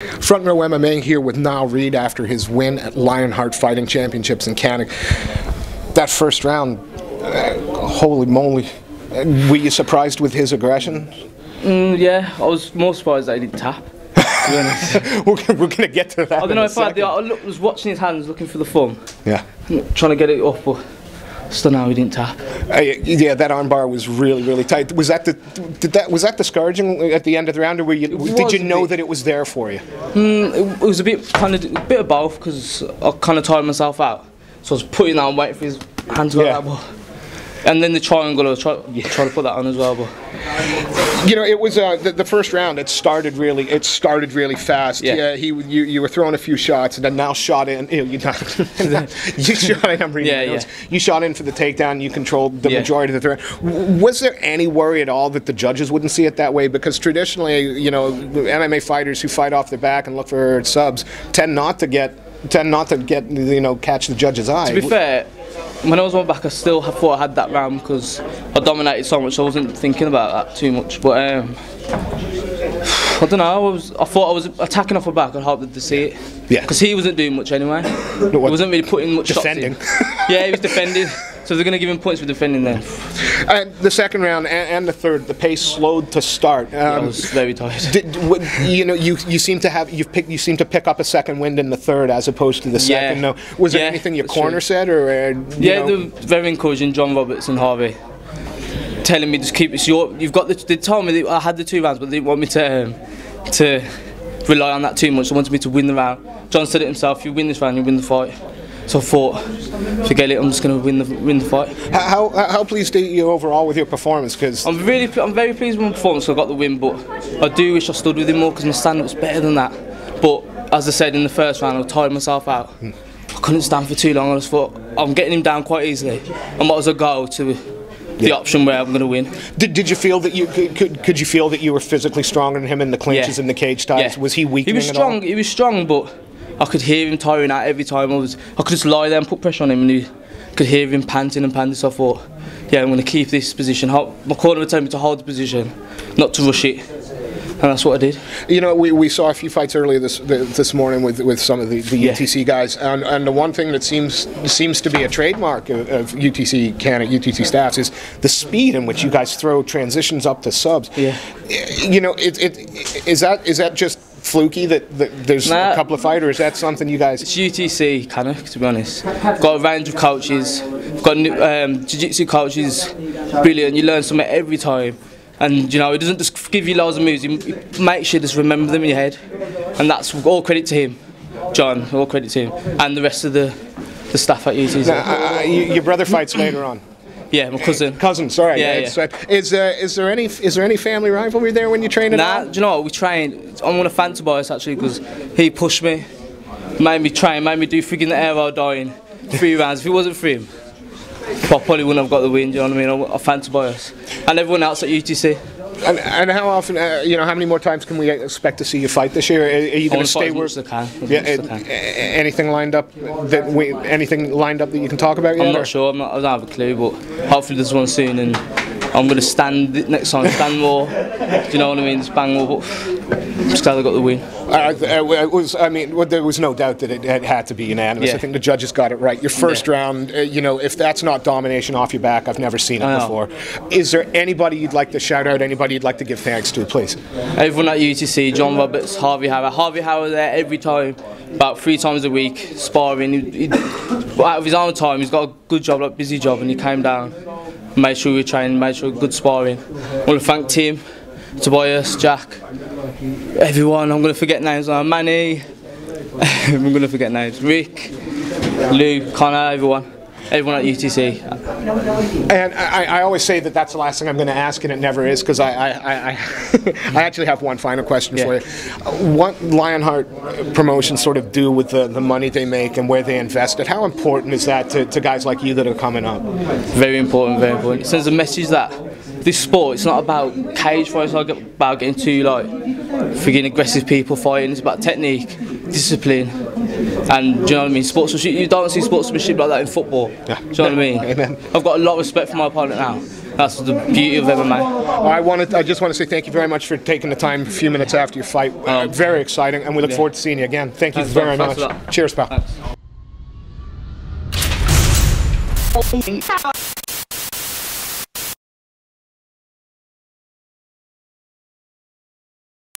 Front Row MMA here with Niall Reid after his win at Lionheart Fighting Championships in Cannock. That first round, holy moly, were you surprised with his aggression? Yeah, I was more surprised that he didn't tap. To be honest. We're going to get to that. I don't know if I was watching his hands, looking for the thumb. Yeah. Trying to get it up, but still now he didn't tap. Yeah, that armbar was really tight. Was that discouraging at the end of the round, or did you know that it was there for you? It was a bit of both, because I kind of tired myself out. So I was putting that on, waiting for his hand to go that ball. And then the triangle, I was trying to put that on as well. But you know, it was the first round. It started really fast. Yeah, you were throwing a few shots, and then Niall shot in. You shot in. I'm reading notes. You shot in for the takedown. You controlled the majority of the throw. Was there any worry at all that the judges wouldn't see it that way? Because traditionally, you know, MMA fighters who fight off their back and look for subs tend not to get you know, catch the judge's eye. To be fair, when I was on back, I still thought I had that round because I dominated so much. I wasn't thinking about that too much. But I don't know. I thought I was attacking off my back. I hoped to see it. Yeah. Because he wasn't doing much anyway. He wasn't really putting much defending. Shots in. Yeah, he was defending. So they're going to give him points for defending then. The second round and the third, the pace slowed to start. I was very tired. You know, you seem to pick up a second wind in the third as opposed to the second. No, was there anything your corner said, or they were very encouraging. John Roberts and Harvey telling me just keep it. You've got the. They told me that I had the 2 rounds, but they didn't want me to rely on that too much. They wanted me to win the round. John said it himself. You win this round, you win the fight. So I thought, forget it, I'm just going to win the fight. How pleased are you overall with your performance? Because I'm very pleased with my performance. I got the win, but I do wish I stood with him more because my stand was better than that. But as I said in the first round, I tired myself out. I couldn't stand for too long. I just thought I'm getting him down quite easily. I might as well go to the option where I'm going to win. Did you feel that you could you feel that you were physically stronger than him in the clinches and the cage ties? Was he weakening at all? He was strong, but I could hear him tiring out every time. I could just lie there and put pressure on him, and you could hear him panting and panting. So I thought, yeah, I'm going to keep this position. My corner would tell me to hold the position, not to rush it, and that's what I did. You know, we saw a few fights earlier this morning with some of the UTC guys, and the one thing that seems to be a trademark of UTC Cannock, UTC staffs, is the speed in which you guys throw transitions up to subs. Yeah. You know, is that just fluky that there's a couple of fighters? That's something you guys... It's UTC Cannock, to be honest. Got a range of coaches. Got jiu-jitsu coaches, brilliant. You learn something every time, and you know, it doesn't just give you loads of moves. He makes you just remember them in your head, and that's all credit to him, John. All credit to him, and the rest of the staff at UTC. Now, your brother fights later on. Yeah, my cousin. Cousin, sorry. Yeah. Is there any family rivalry there when you train? Nah, do you know what? We trained. I'm on a fancy bias actually because he pushed me, made me train, made me do frigging the aero dying 3 rounds. If it wasn't for him, I probably wouldn't have got the win. Do you know what I mean? I'm a fancy bias, and everyone else at UTC. And how often, you know, how many more times can we expect to see you fight this year? Are you going to stay where? Anything lined up anything lined up that you can talk about yet? I'm not sure. I don't have a clue, but hopefully there's one soon, and I'm going to stand next time. Stand more. Do you know what I mean? Just bang more. But I'm just glad I got the win. There was no doubt that it had to be unanimous. I think the judges got it right. Your first round, you know, if that's not domination off your back, I've never seen it before. Is there anybody you'd like to shout out? Anybody you'd like to give thanks to, please? Everyone at UTC, John Roberts, Harvey Howard. Harvey Howard there every time, about 3 times a week, sparring. Out of his own time, he's got a good job, like busy job, and he came down, made sure we trained, made sure good sparring. I want to thank Tim, Tobias, Jack, everyone. I'm going to forget names now. Manny, I'm going to forget names. Rick, Lou, Connor, everyone at UTC. And I always say that that's the last thing I'm going to ask, and it never is, because I actually have one final question for you. What Lionheart promotions sort of do with the money they make and where they invest it? How important is that to guys like you that are coming up? Very important, very important. It sends a message that this sport, it's not about cage fights, it's not about getting too frigging aggressive people fighting. It's about technique, discipline, and do you know what I mean? Sportsmanship. You don't see sportsmanship like that in football. Do you know what I mean? Amen. I've got a lot of respect for my opponent now, That's the beauty of MMA. I just want to say thank you very much for taking the time a few minutes after your fight. Very exciting, and we look forward to seeing you again. Thank you very much. Cheers, pal. Thanks.